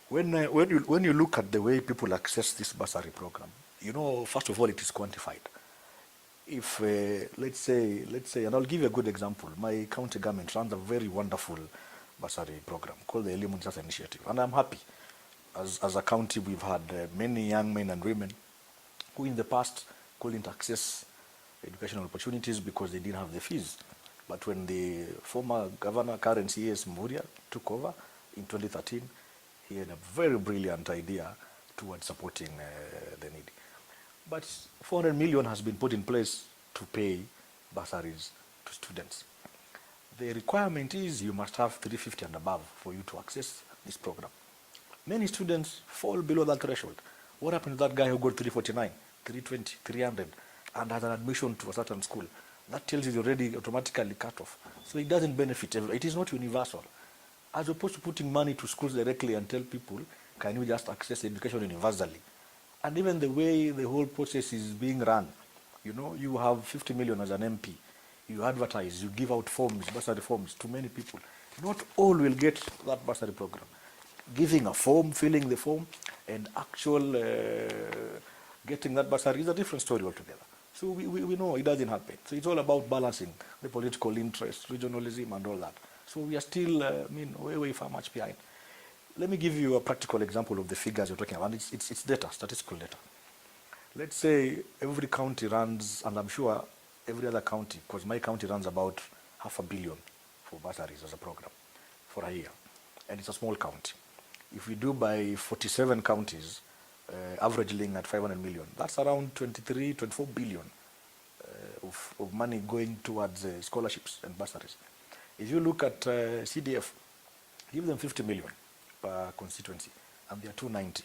When you look at the way people access this bursary program, first of all, it is quantified. If let's say, and I'll give you a good example. My county government runs a very wonderful bursary program called the Elimu Sasa Initiative, and I'm happy. As a county, we've had many young men and women who in the past couldn't access educational opportunities because they didn't have the fees. But when the former governor, current CS Mvurya, took over in 2013, he had a very brilliant idea towards supporting the needy. But 400 million has been put in place to pay bursaries to students. The requirement is you must have 350 and above for you to access this program. Many students fall below that threshold. What happened to that guy who got 349, 320, 300, and has an admission to a certain school? That tells you he's already automatically cut off. So it doesn't benefit everyone. It is not universal. As opposed to putting money to schools directly and tell people, can you just access education universally? And even the way the whole process is being run, you have 50 million as an MP. You advertise, you give out forms, bursary forms to many people. Not all will get that bursary program. Giving a form, filling the form, and actual getting that bursary is a different story altogether. So we know it doesn't happen. So it's all about balancing the political interest, regionalism, and all that. So we are still, way far much behind. Let me give you a practical example of the figures you're talking about. And it's data, statistical data. Let's say every county runs, and I'm sure every other county, because my county runs about $500 million for bursaries as a program for a year. And it's a small county. If we do by 47 counties, averaging at 500 million, that's around 24 billion of money going towards scholarships and bursaries. If you look at CDF, give them 50 million per constituency, and they are 290.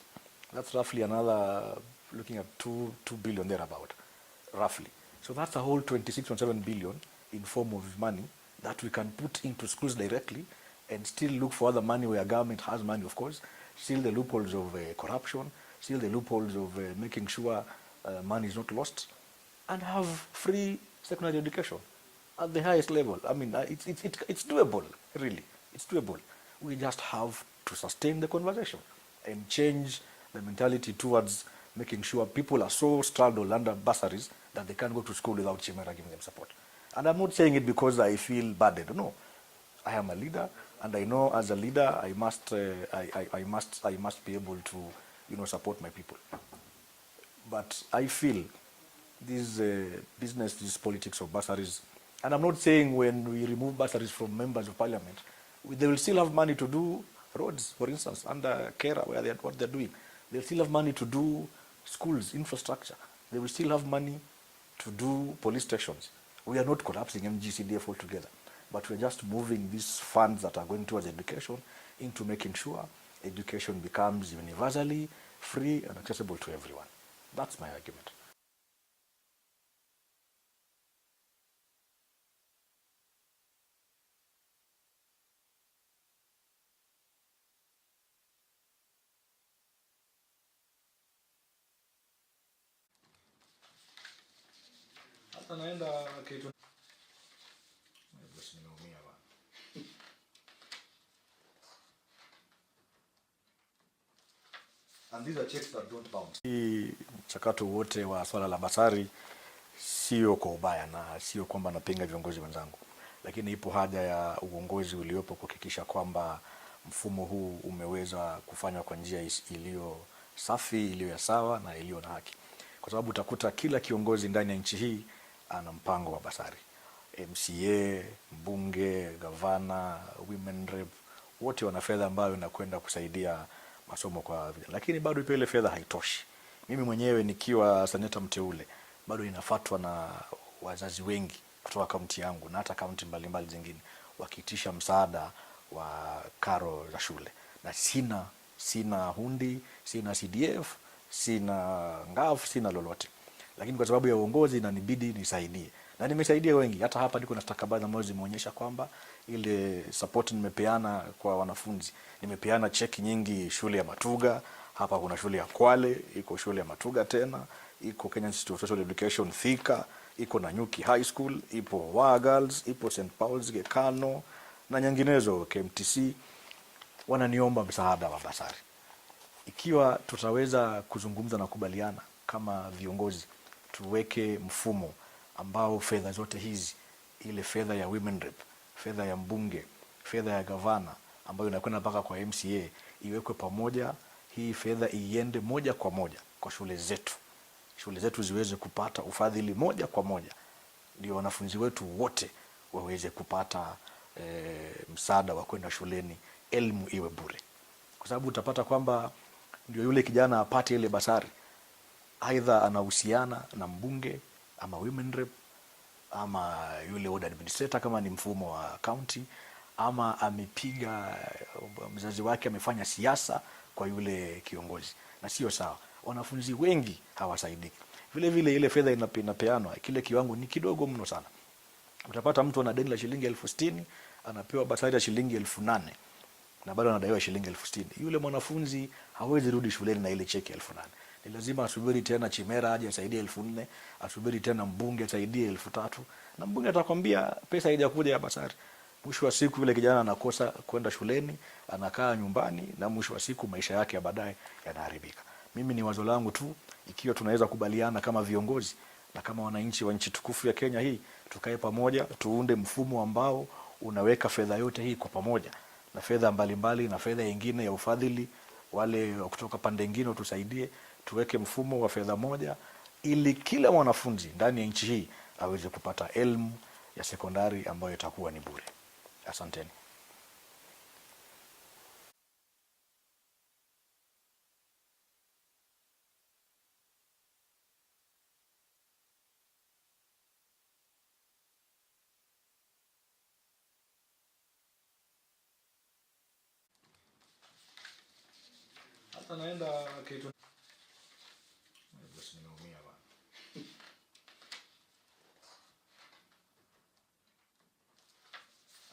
That's roughly another, looking at 2 billion thereabout, roughly. So that's a whole 26.7 billion in form of money that we can put into schools directly and still look for other money where government has money, of course, still the loopholes of corruption, still the loopholes of making sure money is not lost, and have free secondary education at the highest level. I mean, it's doable, really. It's doable. We just have to sustain the conversation and change the mentality towards making sure people are so straddled under bursaries that they can't go to school without Chirema giving them support. And I'm not saying it because I feel burdened. No, I am a leader, and I know as a leader I must be able to support my people. But I feel this business, this politics of bursaries, and I'm not saying when we remove bursaries from members of parliament, they will still have money to do roads, for instance, under Kera, what they're doing. They'll still have money to do schools, infrastructure. They will still have money to do police stations. We are not collapsing MGCDF altogether, but we're just moving these funds that are going towards education into making sure education becomes universally free and accessible to everyone. That's my argument. And these are checks that don't bounce. Hii mchakato wote wa swala la basari sio kwa ubaya na sio kwamba napinga viongozi wenzangu, lakini ipo haja ya uongozi uliopo kuhakikisha kwamba mfumo huu umeweza kufanywa kwa njia iliyo safi, iliyo ya sawa na iliyo na haki. Kwa sababu utakuta kila kiongozi ndani ya nchi hii ana mpango wa basari. MCA, mbunge, gavana, women rep, wote wana fedha ambayo inakwenda kusaidia masomo kwa vijana. Lakini bado ile fedha haitoshi. Mimi mwenyewe nikiwa seneta mteule, bado inafuatwa na wazazi wengi kutoka kaunti yangu na hata kaunti mbalimbali zingine wakiitisha msaada wa karo za shule. Na sina hundi, sina CDF, sina ngaf, sina lolote. Lakini kwa sababu ya uongozi inanibidi nisaidie. Na nimesaidia wengi. Hata hapa niko na stakabadhi ambazo zimeonyesha kwamba ile support nimepeana kwa wanafunzi. Nimepeana cheki nyingi shule ya Matuga, hapa kuna shule ya Kwale, iko shule ya Matuga tena, iko Kenya Institute of Social Education Thika, iko Nanyuki High School, ipo Wa Girls, ipo St. Paul's Gekano na nyinginezo KMTC. Wananiomba msaada wa basari. Ikiwa tutaweza kuzungumza na kubaliana kama viongozi, tuweke mfumo ambao fedha zote hizi, ile fedha ya women rep, fedha ya mbunge, fedha ya gavana ambayo inakwenda mpaka kwa MCA iwekwe pamoja, hii fedha iende moja kwa moja kwa shule zetu ziweze kupata ufadhili moja kwa moja, ndio wanafunzi wetu wote waweze kupata msaada wa kwenda shuleni, elimu iwe bure, kwa sababu utapata kwamba ndio yule kijana apate ile basari, aidha anahusiana na mbunge ama women rep ama yule ward administrator kama ni mfumo wa county, ama amepiga mzazi wake amefanya siasa kwa yule kiongozi, na sio sawa. Wanafunzi wengi hawasaidiki. Vile vile ile fedha inapeanwa, kile kiwango ni kidogo mno sana. Utapata mtu ana deni la shilingi 60,000 anapewa basari ya shilingi 8,000 na bado anadaiwa shilingi 60,000. Yule mwanafunzi hawezi rudi shuleni na ile cheki 8,000. Ni lazima asubiri tena Chirema aje asaidie 4,000, asubiri tena mbunge asaidie 3,000, na mbunge atakwambia pesa haijakuja ya basari. Mwisho wa siku yule kijana anakosa kwenda shuleni, anakaa nyumbani, na mwisho wa siku maisha yake ya baadaye yanaharibika. Mimi ni wazo langu tu, ikiwa tunaweza kubaliana kama viongozi na kama wananchi wa nchi tukufu ya Kenya hii, tukae pamoja, tuunde mfumo ambao unaweka fedha yote hii kwa pamoja, na fedha mbalimbali na fedha nyingine ya ufadhili, wale kutoka pande nyingine tusaidie, tuweke mfumo wa fedha moja ili kila mwanafunzi ndani ya nchi hii aweze kupata elimu ya sekondari ambayo itakuwa ni bure. Asanteni. Hata naenda kitu nimeumia bwana.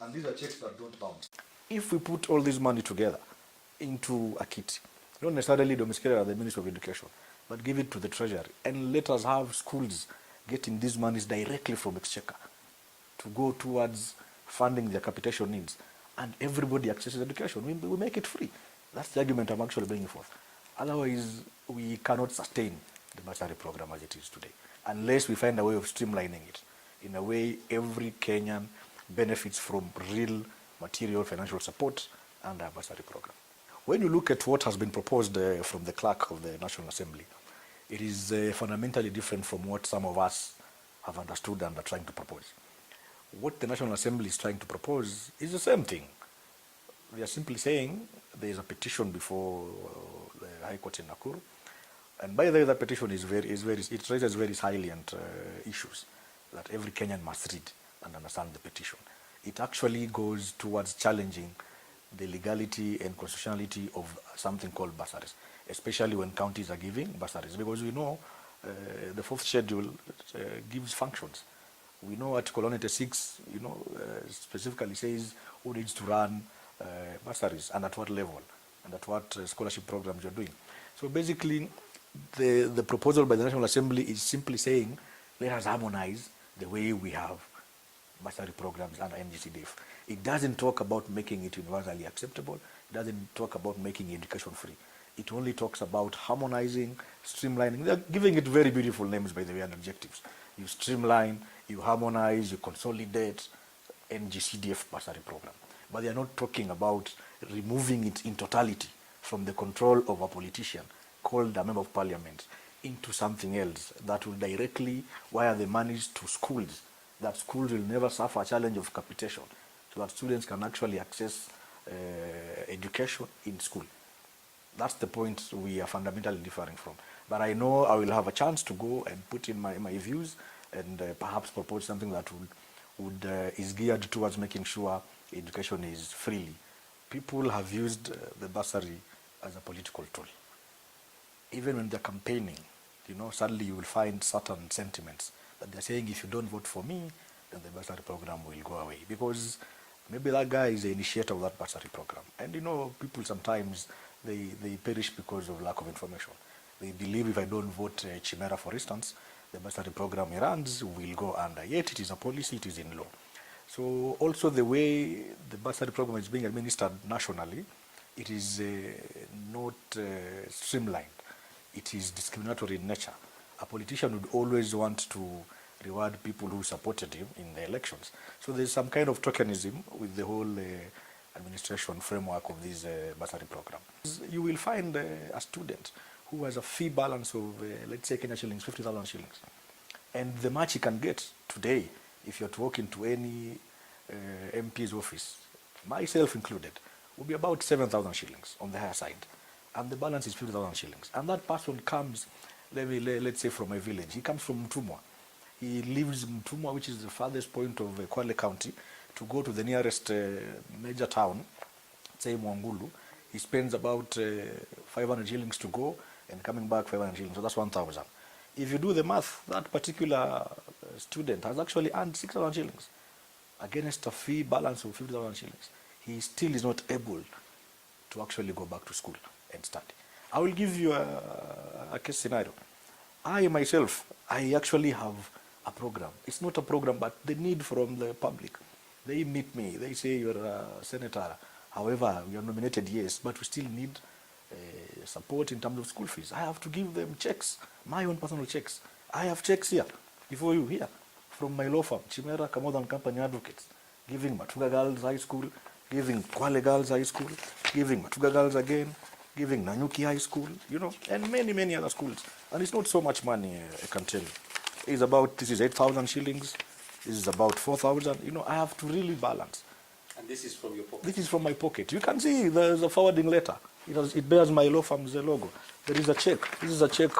And these are checks that don't bounce. If we put all this money together into a kit, not necessarily domiciliary at the Ministry of Education, but give it to the Treasury, and let us have schools getting these monies directly from Exchequer to go towards funding their capitation needs, and everybody accesses education. We make it free. That's the argument I'm actually bringing forth. Otherwise, we cannot sustain the bursary program as it is today, unless we find a way of streamlining it in a way every Kenyan benefits from real material financial support under a bursary program. When you look at what has been proposed from the clerk of the National Assembly, it is fundamentally different from what some of us have understood and are trying to propose. What the National Assembly is trying to propose is the same thing. They are simply saying there is a petition before the High Court in Nakuru, and by the way, that petition it raises very salient issues that every Kenyan must read and understand the petition. It actually goes towards challenging the legality and constitutionality of something called bursaries, especially when counties are giving bursaries, because we know the fourth schedule gives functions. We know Article 186, specifically says who needs to run bursaries and at what level and at what scholarship programs you're doing. So basically, the proposal by the National Assembly is simply saying, let us harmonize the way we have bursary programs under NGCDF. It doesn't talk about making it universally acceptable. It doesn't talk about making education free. It only talks about harmonizing, streamlining. They're giving it very beautiful names, by the way, and adjectives. You streamline, you harmonize, you consolidate NGCDF bursary program. But they are not talking about removing it in totality from the control of a politician called a member of parliament into something else that will directly wire the monies to schools, that schools will never suffer a challenge of capitation, so that students can actually access education in school. That's the point we are fundamentally differing from. But I know I will have a chance to go and put in my views and perhaps propose something that is geared towards making sure education is freely. People have used the bursary as a political tool. Even when they're campaigning, suddenly you will find certain sentiments that they're saying, if you don't vote for me, then the bursary program will go away. Because maybe that guy is the initiator of that bursary program. And people sometimes, they perish because of lack of information. They believe if I don't vote Chimera, for instance, the bursary program he runs will go under. Yet it is a policy, it is in law. So also the way the bursary program is being administered nationally it is not streamlined. It is discriminatory in nature. A politician would always want to reward people who supported him in the elections. So there's some kind of tokenism with the whole administration framework of this bursary program. You will find a student who has a fee balance of, let's say, Kenya shillings, 50,000 shillings. And the much he can get today, if you're to walk into any MP's office, myself included, will be about 7,000 shillings on the higher side. And the balance is 50,000 shillings. And that person comes, let's say, from a village. He comes from Mtumwa. He lives in Mtumwa, which is the farthest point of Kwale County, to go to the nearest major town, say Mwangulu. He spends about 500 shillings to go, and coming back 500 shillings. So that's 1,000. If you do the math, that particular student has actually earned 6,000 shillings against a fee balance of 50,000 shillings. He still is not able to actually go back to school and study. I will give you a case scenario. I myself, I actually have a program. It's not a program, but the need from the public. They meet me. They say, you're a senator. However, we are nominated, yes, but we still need support in terms of school fees. I have to give them checks, my own personal checks. I have checks here, before you, here, from my law firm, Chirema, Kamoda and Company Advocates, giving Matuga Girls High School, giving Kwale Girls High School, giving Matuga Girls again, giving Nanyuki High School, you know, and many, many other schools. And it's not so much money, I can tell you. It's about, this is 8,000 shillings, this is about 4,000. You know, I have to really balance. And this is from your pocket? This is from my pocket. You can see there's a forwarding letter. It bears my law firm's logo. There is a check. This is a check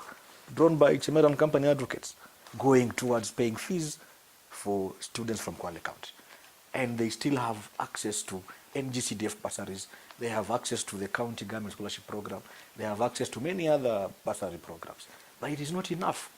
drawn by Chirema and Company Advocates going towards paying fees for students from Kwale County. And they still have access to NGCDF bursaries. They have access to the county government scholarship program. They have access to many other bursary programs. But it is not enough.